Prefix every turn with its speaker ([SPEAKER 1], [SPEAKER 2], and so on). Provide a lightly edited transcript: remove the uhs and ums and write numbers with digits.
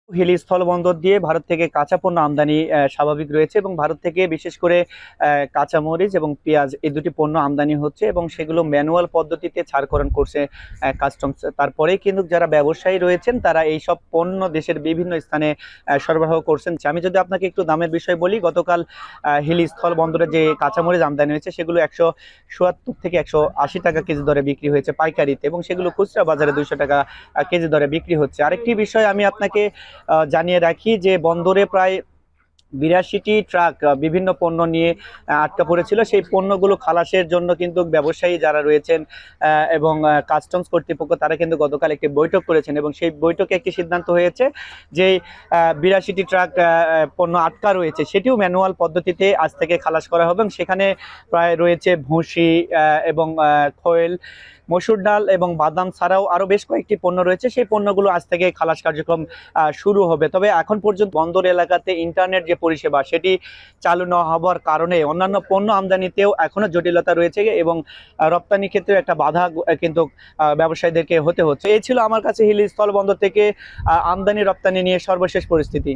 [SPEAKER 1] হিলি স্থলবন্দর দিয়ে ভারত থেকে কাঁচা পণ্য আমদানি স্বাভাবিক রয়েছে এবং ভারত থেকে বিশেষ করে কাঁচামরিচ এবং পেঁয়াজ এই দুটি পণ্য আমদানি হচ্ছে এবং সেগুলো ম্যানুয়াল পদ্ধতিতে ছাড়করণ করছে কাস্টমস। তারপরেই কিন্তু যারা ব্যবসায়ী রয়েছেন তারা এই সব পণ্য দেশের বিভিন্ন স্থানে সরবরাহ করছেন। আমি যদি আপনাকে একটু দামের বিষয় বলি, গতকাল হিলি স্থলবন্দরে যে কাঁচামরিচ আমদানি হয়েছে সেগুলো 170 থেকে 180 টাকা কেজি দরে বিক্রি হয়েছে পাইকারিতে, এবং সেগুলো খুচরা বাজারে 200 টাকা কেজি দরে বিক্রি হচ্ছে। আরেকটি বিষয় আমি আপনাকে জানিয়ে রাখি যে বন্দরে প্রায় 82টি ট্রাক বিভিন্ন পণ্য নিয়ে আটকা পড়েছিল। সেই পণ্যগুলো খালাসের জন্য কিন্তু ব্যবসায়ী যারা রয়েছেন এবং কাস্টমস কর্তৃপক্ষ তারা কিন্তু গতকাল একটি বৈঠক করেছেন এবং সেই বৈঠকে একটি সিদ্ধান্ত হয়েছে যে 82টি ট্রাক পণ্য আটকা রয়েছে সেটিও ম্যানুয়াল পদ্ধতিতে আজ থেকে খালাস করা হবে। এবং সেখানে প্রায় রয়েছে ভুসি এবং খোয়েল, মসুর ডাল এবং বাদাম ছাড়াও আরো বেশ কয়েকটি পণ্য রয়েছে। সেই পণ্যগুলো আজ থেকে খালাস কার্যক্রম শুরু হবে। তবে এখন পর্যন্ত বন্দর এলাকাতে ইন্টারনেট যে পরিষেবা সেটি চালু না হওয়ার কারণে অন্যান্য পণ্য আমদানিতেও এখনো জটিলতা রয়েছে এবং রপ্তানি ক্ষেত্রে একটা বাধা কিন্তু ব্যবসায়ীদেরকে হতে হচ্ছে। এই ছিল আমার কাছে হিলি স্থলবন্দর থেকে আমদানি রপ্তানি নিয়ে সর্বশেষ পরিস্থিতি।